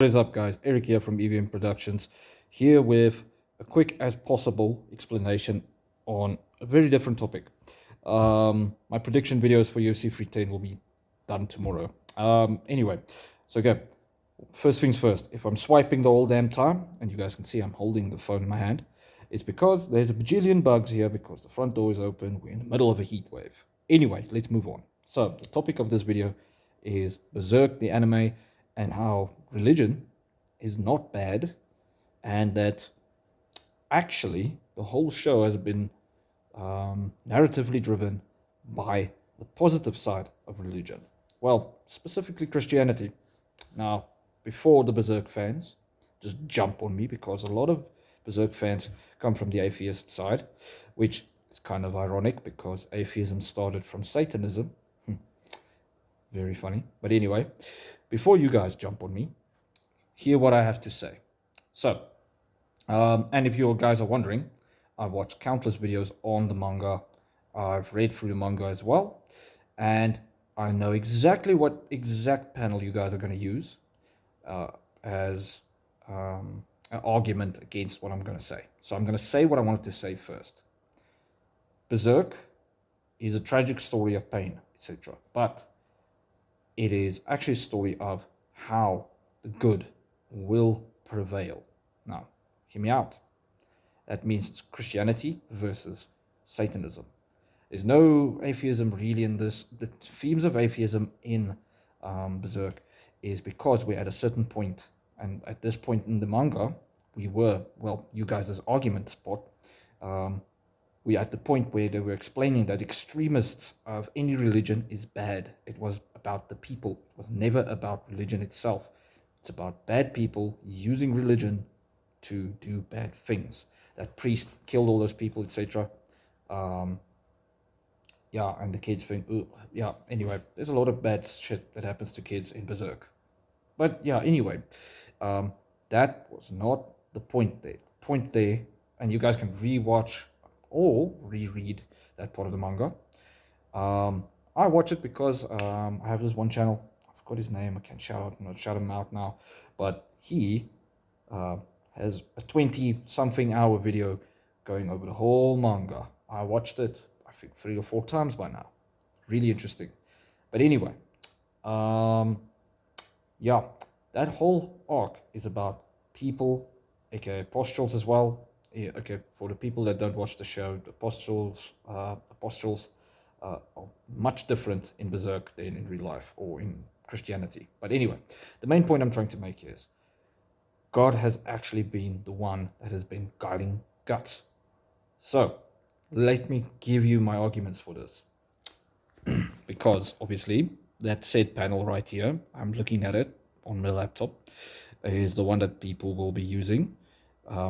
What is up, guys? Eric here from EVM Productions, here with a quick as possible explanation on a very different topic. My prediction videos for UFC 310 will be done tomorrow. Anyway, so again, first things first, if I'm swiping the whole damn time, and you guys can see I'm holding the phone in my hand, it's because there's a bajillion bugs here because the front door is open. We're in the middle of a heat wave. Anyway, let's move on. So, the topic of this video is Berserk, the anime, and how religion is not bad, and that actually the whole show has been narratively driven by the positive side of religion. Well, specifically Christianity. Now, before the Berserk fans just jump on me, because a lot of Berserk fans come from the atheist side, which is kind of ironic because atheism started from Satanism. Very funny. But anyway, before you guys jump on me, hear what I have to say. So, and if you guys are wondering, I've watched countless videos on the manga. I've read through the manga as well. And I know exactly what exact panel you guys are going to use as an argument against what I'm going to say. So I'm going to say what I wanted to say first. Berserk is a tragic story of pain, etc. But it is actually a story of how the good will prevail. Now, hear me out. That means it's Christianity versus Satanism. There's no atheism really in this. The themes of atheism in Berserk is because we're at a certain point, and at this point in the manga, you guys' argument spot, we're at the point where they were explaining that extremists of any religion is bad. It was about the people. It was never about religion itself. It's about bad people using religion to do bad things. That priest killed all those people, etc. And the kids think, anyway, there's a lot of bad shit that happens to kids in Berserk. But anyway, that was not the point there. The point there, and you guys can rewatch or reread that part of the manga. I watch it because I have this one channel. I forgot his name. I can't shout him out now. But he has a 20-something hour video going over the whole manga. I watched it, I think, 3 or 4 times by now. Really interesting. But anyway, that whole arc is about people, aka apostles as well. Yeah, okay, for the people that don't watch the show, the apostles are much different in Berserk than in real life or in Christianity. But anyway, the main point I'm trying to make here is God has actually been the one that has been guiding Guts. So, let me give you my arguments for this. Because, obviously, that said panel right here, I'm looking at it on my laptop, is the one that people will be using.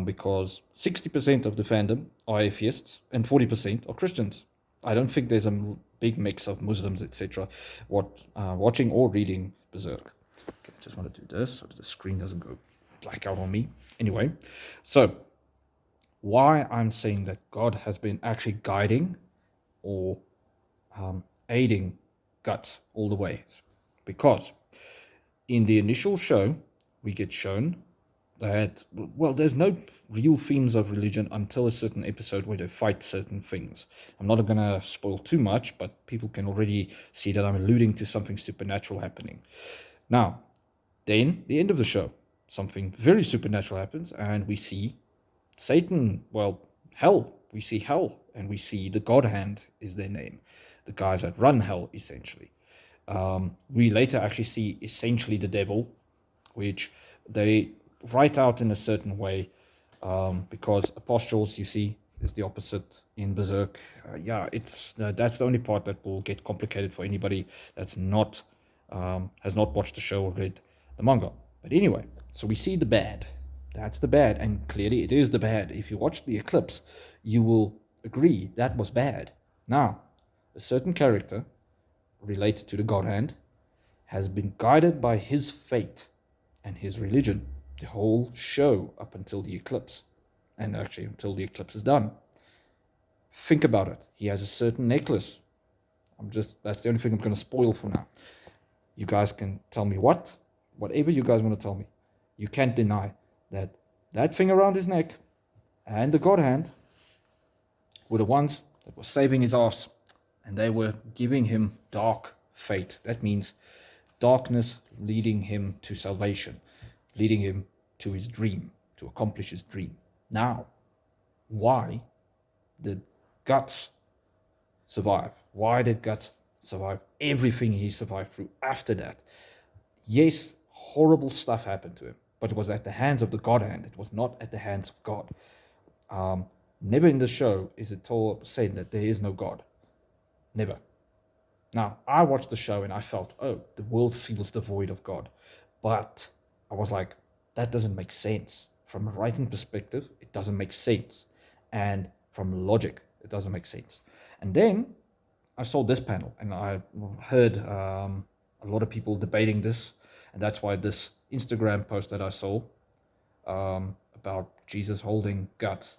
Because 60% of the fandom are atheists and 40% are Christians. I don't think there's a big mix of Muslims, etc. watching or reading Berserk. Okay, just want to do this so the screen doesn't go black out on me. Anyway, so why I'm saying that God has been actually guiding or aiding Guts all the way, because in the initial show, we get shown that, well, there's no real themes of religion until a certain episode where they fight certain things. I'm not going to spoil too much, but people can already see that I'm alluding to something supernatural happening. Now, then, the end of the show, something very supernatural happens, and we see Satan, hell. We see hell, and we see the God Hand is their name. The guys that run hell, essentially. We later actually see essentially the devil, which they write out in a certain way, because apostles, you see, is the opposite in Berserk. That's the only part that will get complicated for anybody that's not has not watched the show or read the manga. But anyway, so we see the bad. That's the bad, and clearly it is the bad. If you watch the Eclipse, you will agree that was bad. Now, a certain character related to the God Hand has been guided by his fate and his religion the whole show up until the eclipse, and actually until the eclipse is done. Think about it. He has a certain necklace. That's the only thing I'm going to spoil for now. You guys can tell me whatever you guys want to tell me. you can't deny that that thing around his neck and the God hand were the ones that were saving his ass, and they were giving him dark fate. That means darkness leading him to salvation, leading him to his dream, to accomplish his dream. Now, why did Guts survive? Why did Guts survive everything he survived through after that? Yes, horrible stuff happened to him, but it was at the hands of the God hand. It was not at the hands of God. Never in the show is it said that there is no God. Never. Now, I watched the show and I felt, oh, the world feels devoid of God. But I was like, that doesn't make sense. From a writing perspective, it doesn't make sense. And from logic, it doesn't make sense. And then I saw this panel and I heard a lot of people debating this. And that's why this Instagram post that I saw about Jesus holding Guts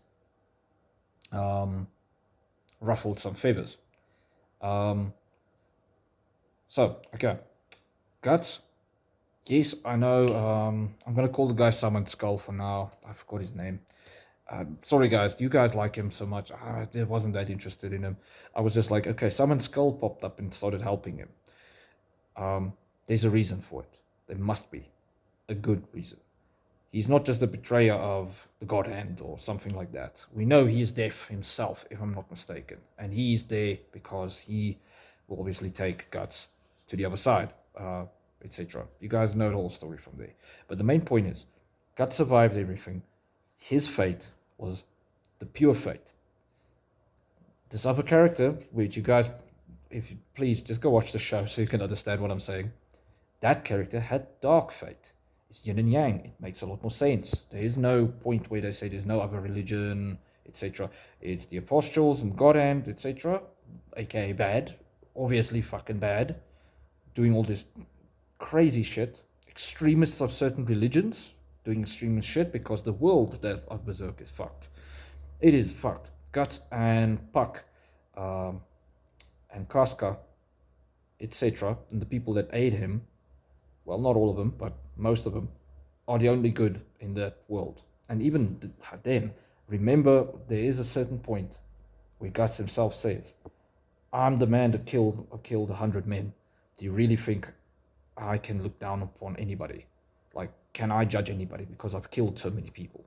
ruffled some feathers. Okay. Guts. Yes, I know. I'm going to call the guy Summoned Skull for now. I forgot his name. Sorry, guys. You guys like him so much. I wasn't that interested in him. I was just like, okay, Summoned Skull popped up and started helping him. There's a reason for it. There must be a good reason. He's not just a betrayer of the God Hand or something like that. We know he is deaf himself, if I'm not mistaken. And he's there because he will obviously take Guts to the other side, etc. You guys know the whole story from there. But the main point is, Guts survived everything. His fate was the pure fate. This other character, which you guys, if you please, just go watch the show so you can understand what I'm saying. That character had dark fate. It's yin and yang. It makes a lot more sense. There is no point where they say there's no other religion, etc. It's the apostles and God Hand, etc. aka bad. Obviously fucking bad. Doing all this crazy shit. Extremists of certain religions doing extremist shit because the world of Berserk is fucked. It is fucked. Guts and Puck and Casca, etc. and the people that aid him, well, not all of them, but most of them, are the only good in that world. And even then, remember, there is a certain point where Guts himself says, I'm the man that killed 100 men. Do you really think I can look down upon anybody? Like, can I judge anybody because I've killed so many people?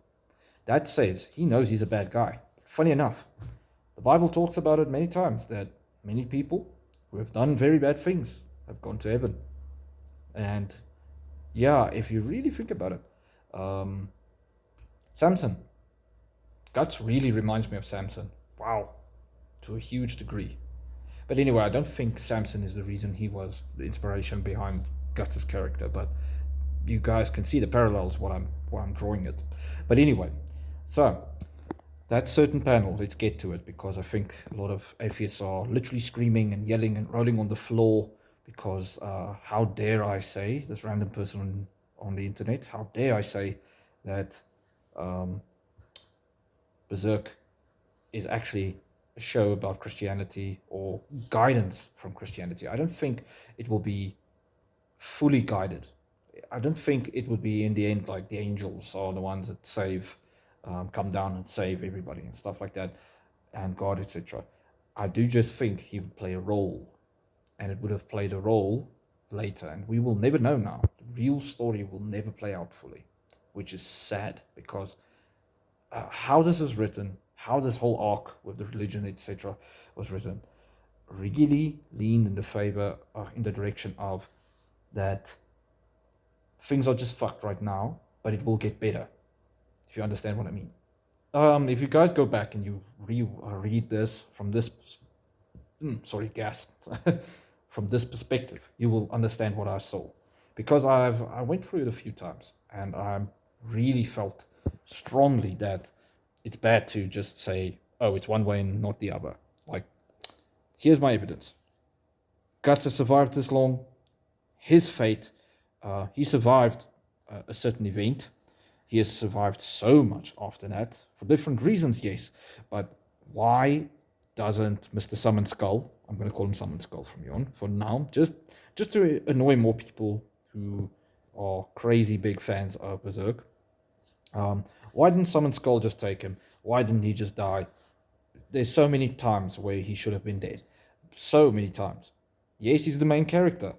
That says he knows he's a bad guy. Funny enough, the Bible talks about it many times, that many people who have done very bad things have gone to heaven. And yeah, if you really think about it, Samson. Guts really reminds me of Samson. Wow. To a huge degree. But anyway, I don't think Samson is the reason he was the inspiration behind Guts' character, but you guys can see the parallels what I'm drawing it. But anyway, so that certain panel, let's get to it, because I think a lot of atheists are literally screaming and yelling and rolling on the floor because how dare I say, this random person on the internet, how dare I say that Berserk is actually a show about Christianity or guidance from Christianity. I don't think it will be fully guided. I don't think it would be in the end like the angels are the ones that save, come down and save everybody and stuff like that, and God, etc. I do just think he would play a role, and it would have played a role later, and we will never know now. The real story will never play out fully, which is sad, because how this is written, how this whole arc with the religion, etc. was written, really leaned in the favor, in the direction of that things are just fucked right now, but it will get better, if you understand what I mean. If you guys go back and you read this from this, from this perspective, you will understand what I saw, because I went through it a few times, and I really felt strongly that it's bad to just say, oh, it's one way and not the other. Like, here's my evidence. Guts has survived this long. His fate, he survived a certain event. He has survived so much after that, for different reasons, yes. But why doesn't Mr. Summon Skull, I'm going to call him Summon Skull from here on, for now, just to annoy more people who are crazy big fans of Berserk. Why didn't Summon Skull just take him? Why didn't he just die? There's so many times where he should have been dead. So many times. Yes, he's the main character.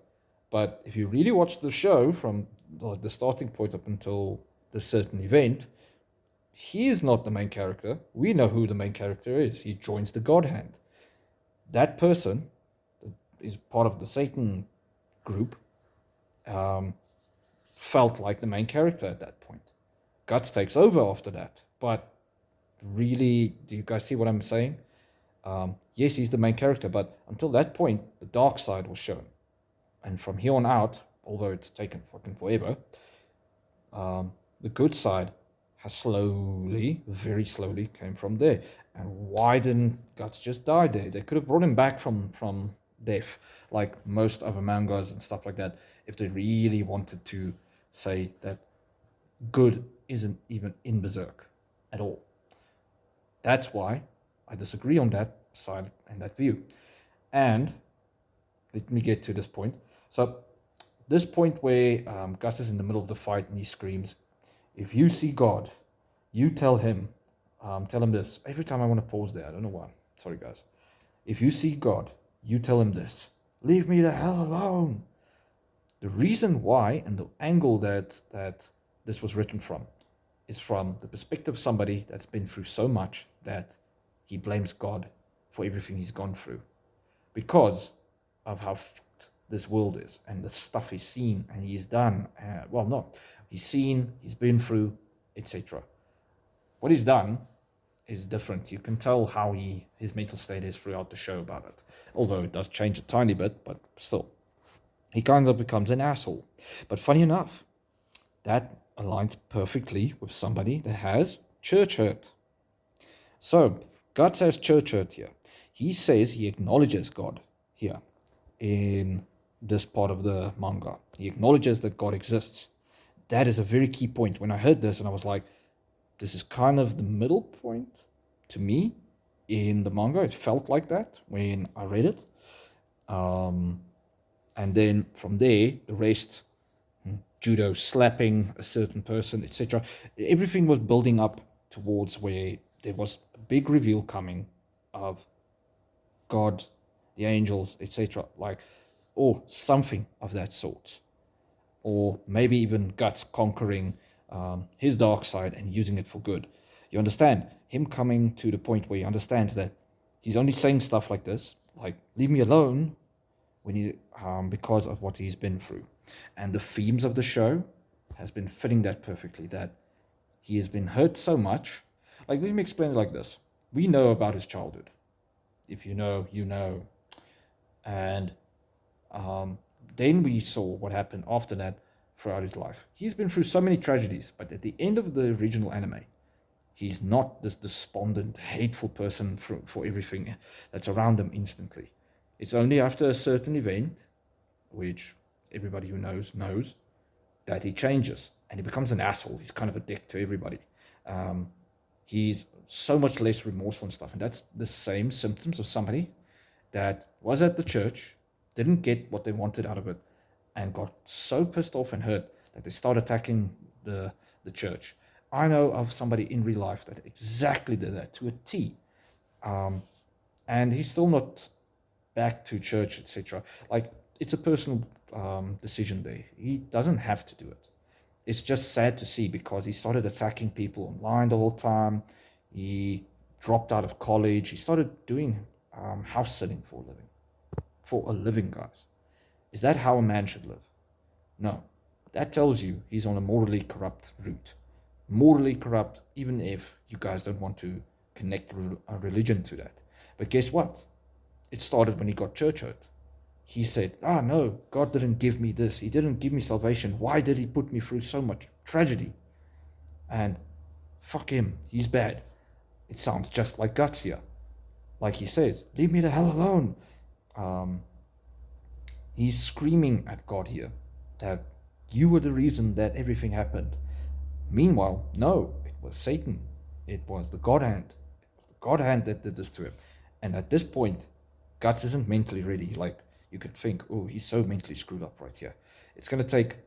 But if you really watch the show from the starting point up until the certain event, he is not the main character. We know who the main character is. He joins the God Hand. That person is part of the Satan group, felt like the main character at that point. Guts takes over after that. But really, do you guys see what I'm saying? Yes, he's the main character, but until that point, the dark side was shown. And from here on out, although it's taken fucking forever, the good side has slowly, very slowly came from there. And why didn't Guts just die there? They could have brought him back from death, like most other mangas and stuff like that, if they really wanted to say that good isn't even in Berserk at all. That's why I disagree on that side and that view. And let me get to this point. So this point where Guts is in the middle of the fight and he screams, if you see God, you tell him this. Every time I want to pause there, I don't know why. Sorry, guys. If you see God, you tell him this. Leave me the hell alone. The reason why and the angle that this was written from is from the perspective of somebody that's been through so much that he blames God for everything he's gone through because of how fucked this world is and the stuff he's seen and he's done. He's seen, he's been through, etc. What he's done is different. You can tell how his mental state is throughout the show about it. Although it does change a tiny bit, but still. He kind of becomes an asshole. But funny enough, that aligns perfectly with somebody that has church hurt. So, Guts has church hurt here. He says he acknowledges God here in this part of the manga. He acknowledges that God exists. That is a very key point. When I heard this and I was like, this is kind of the middle point to me in the manga. It felt like that when I read it. And then from there, the rest, judo slapping a certain person, etc. Everything was building up towards where there was a big reveal coming of God, the angels, etc. Or something of that sort. Or maybe even Guts conquering his dark side and using it for good. You understand? Him coming to the point where he understands that he's only saying stuff like this, like, leave me alone, when he because of what he's been through. And the themes of the show has been fitting that perfectly, that he has been hurt so much. Like, let me explain it like this. We know about his childhood. If you know, you know. And then we saw what happened after that throughout his life. He's been through so many tragedies, but at the end of the original anime, he's not this despondent, hateful person for everything that's around him instantly. It's only after a certain event, which everybody who knows, that he changes and he becomes an asshole. He's kind of a dick to everybody. He's so much less remorseful and stuff. And that's the same symptoms of somebody that was at the church, didn't get what they wanted out of it, and got so pissed off and hurt that they start attacking the church. I know of somebody in real life that exactly did that to a T. And he's still not back to church, etc. Like, it's a personal decision there. He doesn't have to do it. It's just sad to see because he started attacking people online the whole time. He dropped out of college. He started doing house sitting for a living, guys. Is that how a man should live? No. That tells you he's on a morally corrupt route. Morally corrupt, even if you guys don't want to connect a religion to that. But guess what? It started when he got church hurt. He said, no, God didn't give me this. He didn't give me salvation. Why did he put me through so much tragedy? And fuck him. He's bad. It sounds just like Guts here. Like he says, leave me the hell alone. He's screaming at God here that you were the reason that everything happened. Meanwhile, no, it was Satan. It was the God Hand. It was the God Hand that did this to him. And at this point, Guts isn't mentally ready. Like, you could think, oh, he's so mentally screwed up right here. It's going to take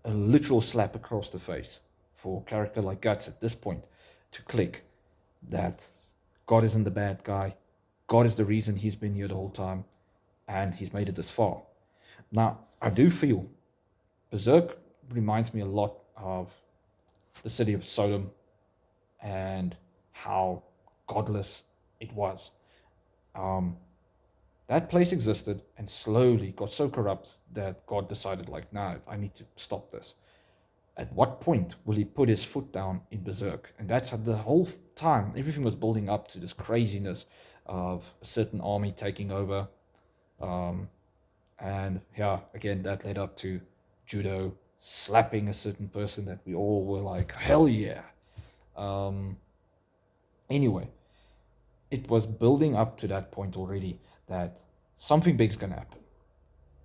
a literal slap across the face for a character like Guts at this point to click that God isn't the bad guy. God is the reason he's been here the whole time, and he's made it this far. Now, I do feel Berserk reminds me a lot of the city of Sodom and how godless it was. That place existed and slowly got so corrupt that God decided, like, nah, I need to stop this. At what point will he put his foot down in Berserk? And that's the whole time, everything was building up to this craziness of a certain army taking over. And yeah, again, that led up to Judo slapping a certain person that we all were like, hell yeah. Anyway, it was building up to that point already that something big's going to happen.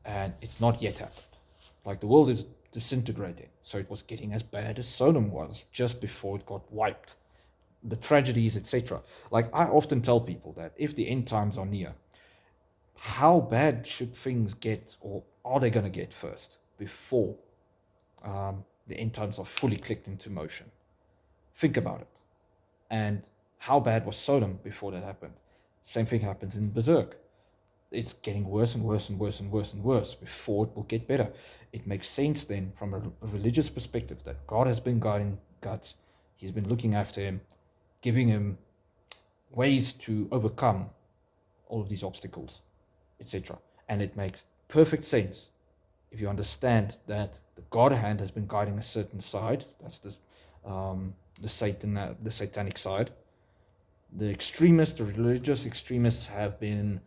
And it's not yet happened. Like, the world is disintegrating. So it was getting as bad as Sodom was just before it got wiped. The tragedies, etc. Like, I often tell people that if the end times are near, how bad should things get, or are they going to get first before the end times are fully clicked into motion? Think about it. And how bad was Sodom before that happened? Same thing happens in Berserk. It's getting worse and worse and worse and worse and worse before it will get better. It makes sense then from a religious perspective that God has been guiding Guts. He's been looking after him, giving him ways to overcome all of these obstacles, etc. And it makes perfect sense if you understand that the God hand has been guiding a certain side. That's the satanic side. The extremists, the religious extremists, have been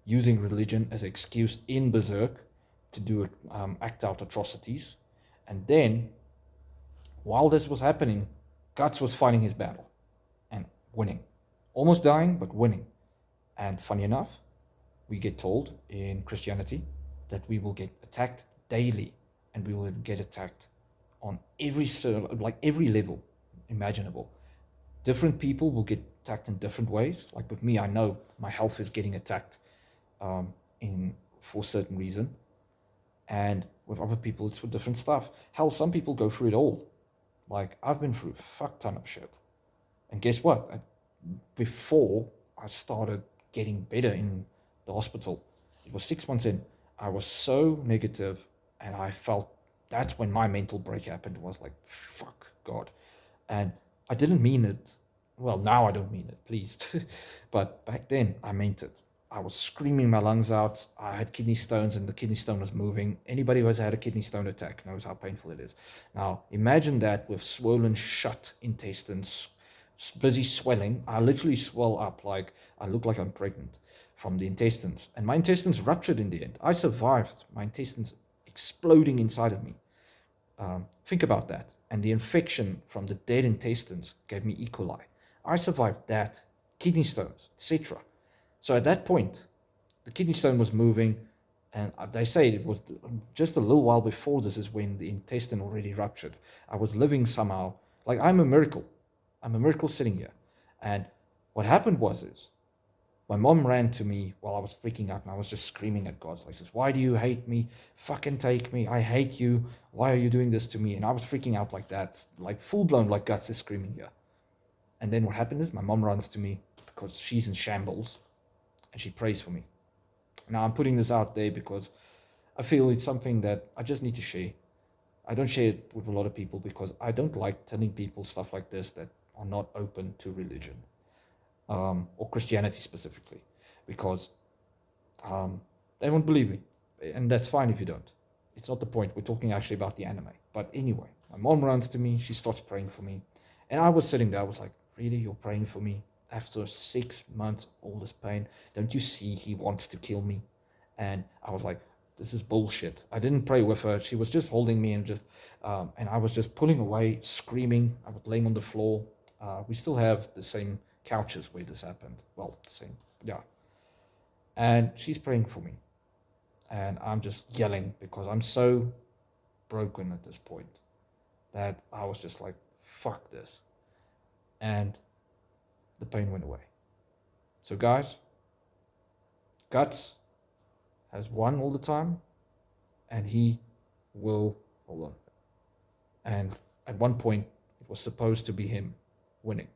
using religion as an excuse in Berserk to do act out atrocities. And then, while this was happening, Guts was fighting his battle and winning. Almost dying, but winning. And funny enough, we get told in Christianity that we will get attacked daily, and we will get attacked on every level imaginable. Different people will get attacked in different ways. Like with me, I know my health is getting attacked for a certain reason. And with other people, it's for different stuff. Hell, some people go through it all. Like, I've been through a fuck ton of shit. And guess what? Before I started getting better in the hospital, it was 6 months in, I was so negative, and I felt that's when my mental break happened. It was like, fuck God. And I didn't mean it. Well, now I don't mean it, please. But back then, I meant it. I was screaming my lungs out. I had kidney stones, and the kidney stone was moving. Anybody who has had a kidney stone attack knows how painful it is. Now, imagine that with swollen shut intestines, busy swelling. I literally swell up, like I look like I'm pregnant from the intestines. And my intestines ruptured in the end. I survived my intestines exploding inside of me. Think about that. And the infection from the dead intestines gave me E. coli. I survived that, kidney stones, etc. So at that point, the kidney stone was moving, and they say it was just a little while before this is when the intestine already ruptured. I was living somehow, like I'm a miracle. I'm a miracle sitting here. And what happened was my mom ran to me while I was freaking out, and I was just screaming at God. So I says, why do you hate me? Fucking take me. I hate you. Why are you doing this to me? And I was freaking out like that, like full-blown, like Guts is screaming here. And then what happened is my mom runs to me because she's in shambles, and she prays for me. Now, I'm putting this out there because I feel it's something that I just need to share. I don't share it with a lot of people because I don't like telling people stuff like this that are not open to religion. Or Christianity specifically, because they won't believe me, and that's fine if you don't. It's not the point. We're talking actually about the anime. But anyway, my mom runs to me, she starts praying for me, and I was sitting there, I was like, really, you're praying for me? After 6 months, all this pain, don't you see he wants to kill me? And I was like, this is bullshit. I didn't pray with her. She was just holding me and and I was just pulling away, screaming. I was laying on the floor. We still have the same couches where this happened. Well, same, yeah. And she's praying for me. And I'm just yelling because I'm so broken at this point that I was just like, fuck this. And the pain went away. So guys, Guts has won all the time, and he will, hold on. And at one point, it was supposed to be him winning.